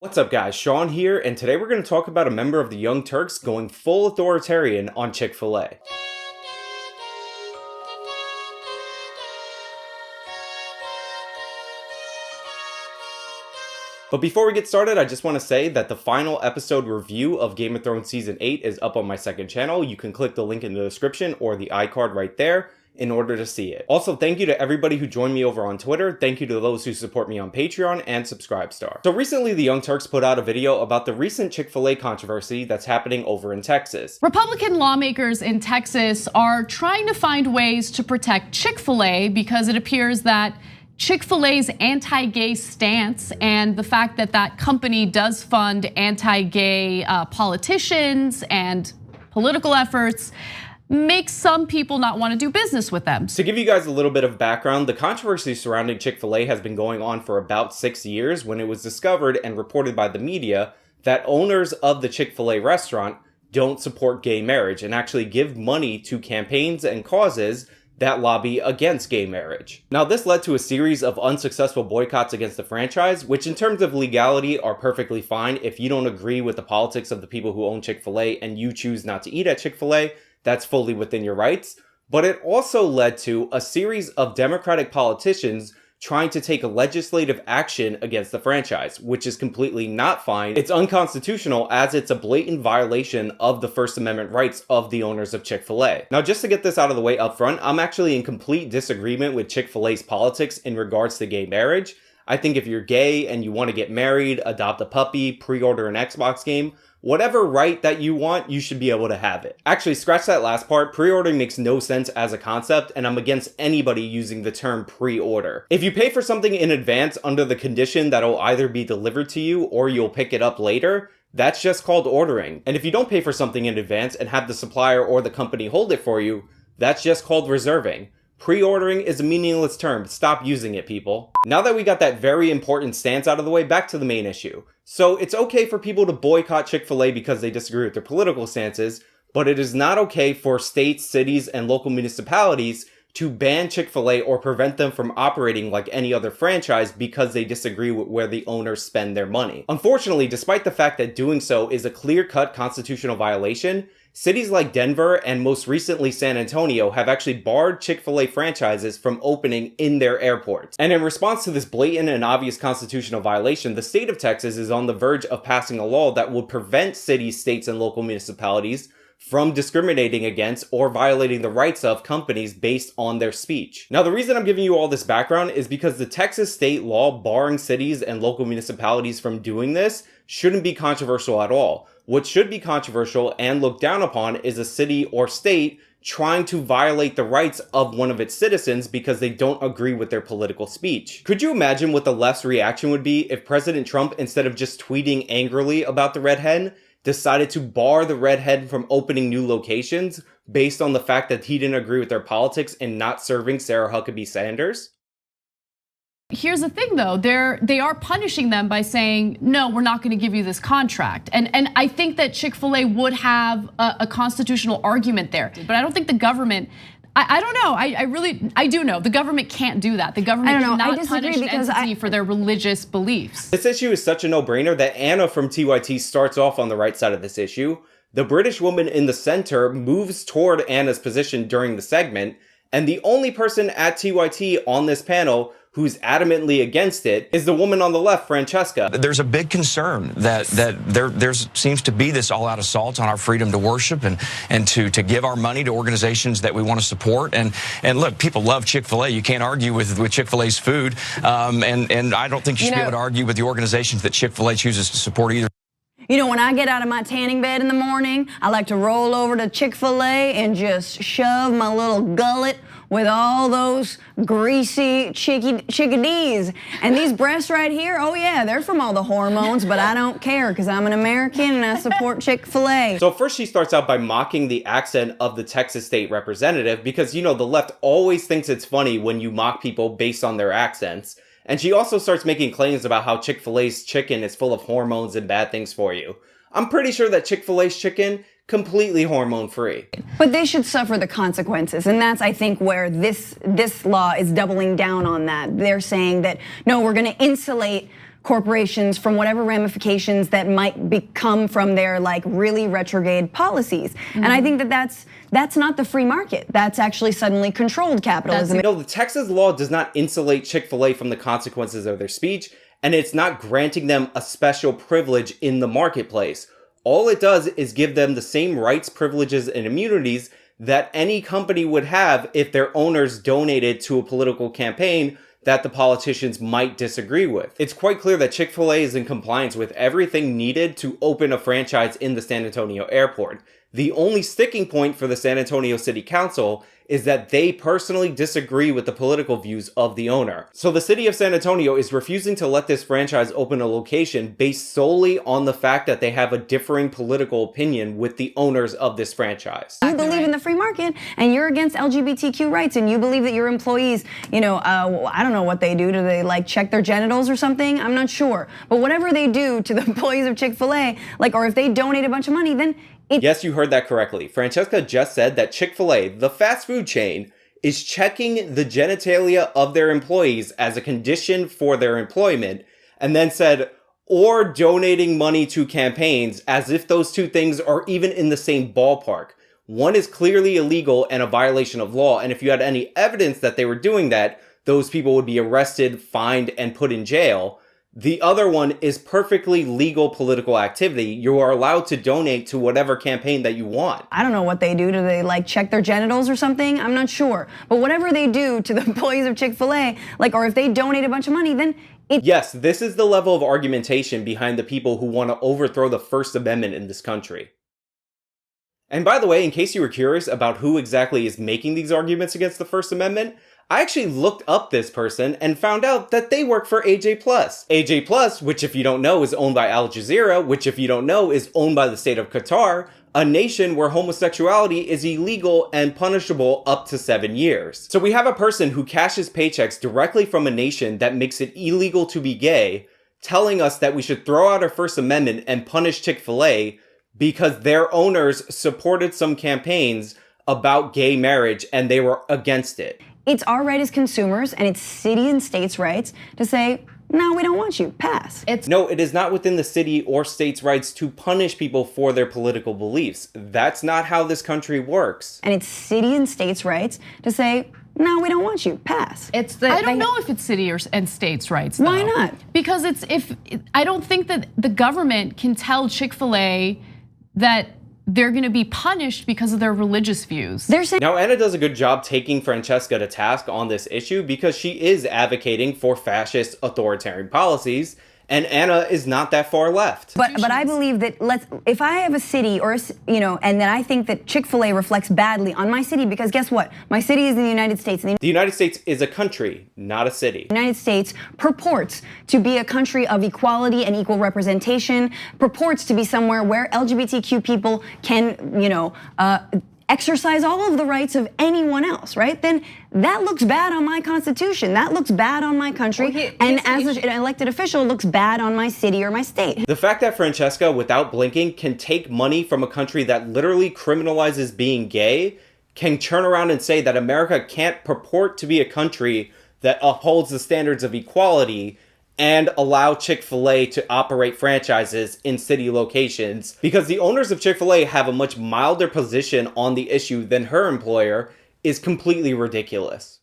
What's up guys, Sean here, and today we're going to talk about a member of the Young Turks going full authoritarian on Chick-Fil-A. But before we get started, I just want to say that the final episode review of Game of Thrones Season 8 is up on my second channel. You can click the link in the description or the iCard right there in order to see it. Also, thank you to everybody who joined me over on Twitter. Thank you to those who support me on Patreon and Subscribestar. So recently, the Young Turks put out a video about the recent Chick-fil-A controversy that's happening over in Texas. Republican lawmakers in Texas are trying to find ways to protect Chick-fil-A because it appears that Chick-fil-A's anti-gay stance and the fact that that company does fund anti-gay politicians and political efforts makes some people not want to do business with them. To give you guys a little bit of background, the controversy surrounding Chick-fil-A has been going on for about 6 years when it was discovered and reported by the media that owners of the Chick-fil-A restaurant don't support gay marriage and actually give money to campaigns and causes that lobby against gay marriage. Now, this led to a series of unsuccessful boycotts against the franchise, which in terms of legality are perfectly fine. If you don't agree with the politics of the people who own Chick-fil-A and you choose not to eat at Chick-fil-A, that's fully within your rights. But it also led to a series of Democratic politicians trying to take legislative action against the franchise, which is completely not fine. It's unconstitutional as it's a blatant violation of the First Amendment rights of the owners of Chick-fil-A. Now, just to get this out of the way up front, I'm actually in complete disagreement with Chick-fil-A's politics in regards to gay marriage. I think if you're gay and you want to get married, adopt a puppy, pre-order an Xbox game, whatever right that you want, you should be able to have it. Actually, scratch that last part. Pre-ordering makes no sense as a concept, and I'm against anybody using the term pre-order. If you pay for something in advance under the condition that it'll either be delivered to you or you'll pick it up later, that's just called ordering. And if you don't pay for something in advance and have the supplier or the company hold it for you, that's just called reserving. Pre-ordering is a meaningless term. Stop using it, people. Now that we got that very important stance out of the way, back to the main issue. So it's okay for people to boycott Chick-fil-A because they disagree with their political stances, but it is not okay for states, cities, and local municipalities to ban Chick-fil-A or prevent them from operating like any other franchise because they disagree with where the owners spend their money. Unfortunately, despite the fact that doing so is a clear-cut constitutional violation, cities like Denver and most recently San Antonio have actually barred Chick-fil-A franchises from opening in their airports. And in response to this blatant and obvious constitutional violation, the state of Texas is on the verge of passing a law that would prevent cities, states, and local municipalities from discriminating against or violating the rights of companies based on their speech. Now, the reason I'm giving you all this background is because the Texas state law barring cities and local municipalities from doing this shouldn't be controversial at all. What should be controversial and looked down upon is a city or state trying to violate the rights of one of its citizens because they don't agree with their political speech. Could you imagine what the left's reaction would be if President Trump, instead of just tweeting angrily about the Red Hen, decided to bar the Red Hen from opening new locations based on the fact that he didn't agree with their politics and not serving Sarah Huckabee Sanders? Here's the thing though, they are punishing them by saying, no, we're not going to give you this contract. And I think that Chick-fil-A would have a constitutional argument there, but I don't think the government, I don't know, I do know the government can't do that. The government cannot punish an entity for their religious beliefs. This issue is such a no-brainer that Ana from TYT starts off on the right side of this issue. The British woman in the center moves toward Ana's position during the segment, and the only person at TYT on this panel who's adamantly against it is the woman on the left, Francesca. There's a big concern that there seems to be this all-out assault on our freedom to worship and to give our money to organizations that we want to support. And look, people love Chick-fil-A. You can't argue with Chick-fil-A's food. And I don't think you should be able to argue with the organizations that Chick-fil-A chooses to support either. You know, when I get out of my tanning bed in the morning, I like to roll over to Chick-fil-A and just shove my little gullet with all those greasy chickadees. And these breasts right here, oh yeah, they're from all the hormones, but I don't care because I'm an American and I support Chick-fil-A. So first she starts out by mocking the accent of the Texas state representative because, you know, the left always thinks it's funny when you mock people based on their accents. And she also starts making claims about how Chick-fil-A's chicken is full of hormones and bad things for you. I'm pretty sure that Chick-fil-A's chicken completely hormone-free. But they should suffer the consequences, and that's, I think, where this law is doubling down on that. They're saying that, no, we're gonna insulate corporations from whatever ramifications that might become from their like really retrograde policies. And I think that that's not the free market. That's actually suddenly controlled capitalism. No, the Texas law does not insulate Chick-fil-A from the consequences of their speech, and it's not granting them a special privilege in the marketplace. All it does is give them the same rights, privileges, and immunities that any company would have if their owners donated to a political campaign that the politicians might disagree with. It's quite clear that Chick-fil-A is in compliance with everything needed to open a franchise in the San Antonio airport. The only sticking point for the San Antonio City Council is that they personally disagree with the political views of the owner. So the city of San Antonio is refusing to let this franchise open a location based solely on the fact that they have a differing political opinion with the owners of this franchise. You believe in the free market and you're against LGBTQ rights and you believe that your employees, I don't know what they do. Do they like check their genitals or something? I'm not sure. But whatever they do to the employees of Chick-fil-A, or if they donate a bunch of money, then yes, you heard that correctly. Francesca just said that Chick-fil-A, the fast food chain, is checking the genitalia of their employees as a condition for their employment, and then said, or donating money to campaigns, as if those two things are even in the same ballpark. One is clearly illegal and a violation of law, and if you had any evidence that they were doing that, those people would be arrested, fined, and put in jail. The other one is perfectly legal political activity. You are allowed to donate to whatever campaign that you want. I don't know what they do. Do they check their genitals or something? I'm not sure. But whatever they do to the employees of Chick-fil-A, or if they donate a bunch of money, then yes, this is the level of argumentation behind the people who want to overthrow the First Amendment in this country. And by the way, in case you were curious about who exactly is making these arguments against the First Amendment, I actually looked up this person and found out that they work for AJ+. AJ+, which if you don't know is owned by Al Jazeera, which if you don't know is owned by the state of Qatar, a nation where homosexuality is illegal and punishable up to 7 years. So we have a person who cashes paychecks directly from a nation that makes it illegal to be gay, telling us that we should throw out our First Amendment and punish Chick-fil-A because their owners supported some campaigns about gay marriage and they were against it. It's our right as consumers and it's city and states' rights to say, no, we don't want you, pass. No, it is not within the city or state's rights to punish people for their political beliefs. That's not how this country works. And it's city and states' rights to say, no, we don't want you, pass. I don't know if it's city and states' rights, though. Why not? Because I don't think that the government can tell Chick-fil-A that they're going to be punished because of their religious views. Now, Ana does a good job taking Francesca to task on this issue because she is advocating for fascist authoritarian policies, and Ana is not that far left. But I believe that if I have a city and then I think that Chick-fil-A reflects badly on my city, because guess what? My city is in the United States. The United States is a country, not a city. The United States purports to be a country of equality and equal representation, purports to be somewhere where LGBTQ people can, exercise all of the rights of anyone else, right? Then that looks bad on my constitution. That looks bad on my country. And as an elected official, looks bad on my city or my state. The fact that Francesca, without blinking, can take money from a country that literally criminalizes being gay, can turn around and say that America can't purport to be a country that upholds the standards of equality and allow Chick-fil-A to operate franchises in city locations, because the owners of Chick-fil-A have a much milder position on the issue than her employer, is completely ridiculous.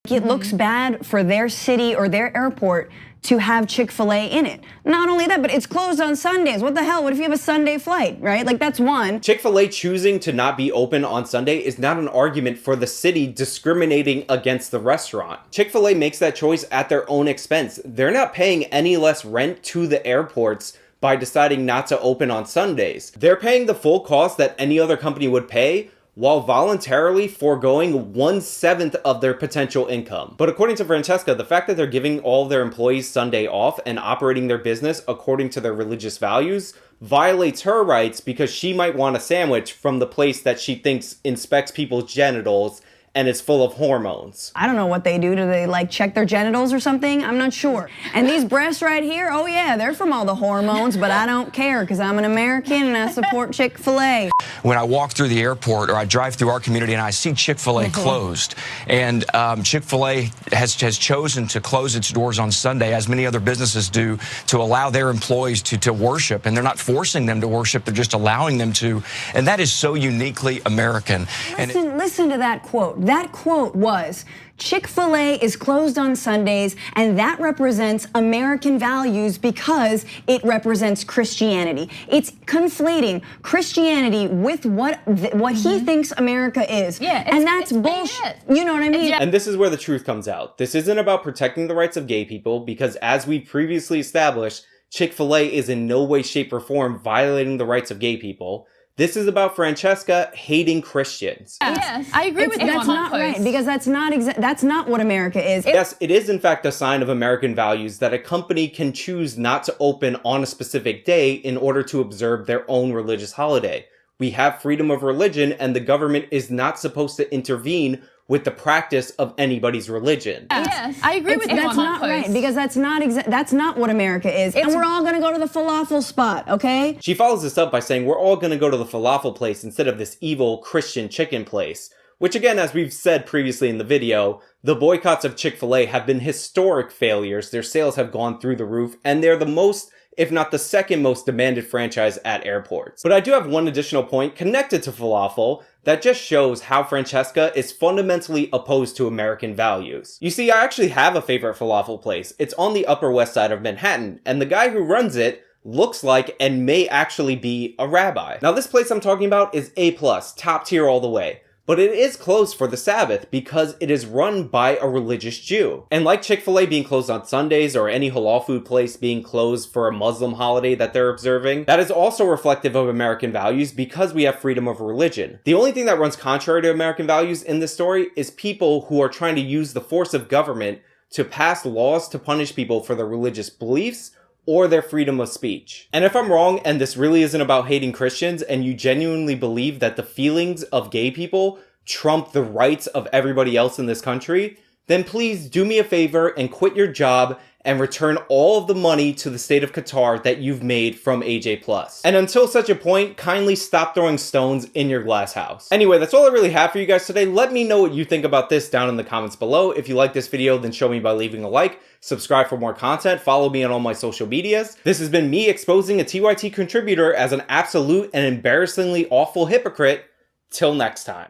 It looks bad for their city or their airport to have Chick-fil-A in it. Not only that, but it's closed on Sundays. What the hell? What if you have a Sunday flight, right? That's one. Chick-fil-A choosing to not be open on Sunday is not an argument for the city discriminating against the restaurant. Chick-fil-A makes that choice at their own expense. They're not paying any less rent to the airports by deciding not to open on Sundays. They're paying the full cost that any other company would pay, while voluntarily foregoing 1/7 of their potential income. But according to Francesca, the fact that they're giving all their employees Sunday off and operating their business according to their religious values violates her rights, because she might want a sandwich from the place that she thinks inspects people's genitals and it's full of hormones. I don't know what they do. Do they like check their genitals or something? I'm not sure. And these breasts right here, oh yeah, they're from all the hormones, but I don't care because I'm an American and I support Chick-fil-A. When I walk through the airport or I drive through our community and I see Chick-fil-A closed, and Chick-fil-A has chosen to close its doors on Sunday, as many other businesses do, to allow their employees to worship. And they're not forcing them to worship, they're just allowing them to. And that is so uniquely American. Listen to that quote. That quote was, Chick-fil-A is closed on Sundays, and that represents American values because it represents Christianity. It's conflating Christianity with what he thinks America is. Yeah, and that's bullshit. You know what I mean? And this is where the truth comes out. This isn't about protecting the rights of gay people because, as we previously established, Chick-fil-A is in no way, shape, or form violating the rights of gay people. This is about Francesca hating Christians. Yes, I agree with you. That's not right, because that's not what America is. Yes, it is in fact a sign of American values that a company can choose not to open on a specific day in order to observe their own religious holiday. We have freedom of religion, and the government is not supposed to intervene with the practice of anybody's religion. Yes, I agree with you. That's not right, because that's not what America is. And we're all gonna go to the falafel spot, okay? She follows this up by saying we're all gonna go to the falafel place instead of this evil Christian chicken place. Which again, as we've said previously in the video, the boycotts of Chick-fil-A have been historic failures. Their sales have gone through the roof, and they're the most, if not the second most demanded franchise at airports. But I do have one additional point connected to falafel that just shows how Francesca is fundamentally opposed to American values. You see, I actually have a favorite falafel place. It's on the Upper West Side of Manhattan, and the guy who runs it looks like and may actually be a rabbi. Now this place I'm talking about is A+, top tier all the way. But it is closed for the Sabbath because it is run by a religious Jew. And like Chick-fil-A being closed on Sundays or any halal food place being closed for a Muslim holiday that they're observing, that is also reflective of American values because we have freedom of religion. The only thing that runs contrary to American values in this story is people who are trying to use the force of government to pass laws to punish people for their religious beliefs or their freedom of speech. And if I'm wrong and this really isn't about hating Christians and you genuinely believe that the feelings of gay people trump the rights of everybody else in this country, then please do me a favor and quit your job and return all of the money to the state of Qatar that you've made from AJ+. And until such a point, kindly stop throwing stones in your glass house. Anyway, that's all I really have for you guys today. Let me know what you think about this down in the comments below. If you like this video, then show me by leaving a like, subscribe for more content, follow me on all my social medias. This has been me exposing a TYT contributor as an absolute and embarrassingly awful hypocrite. Till next time.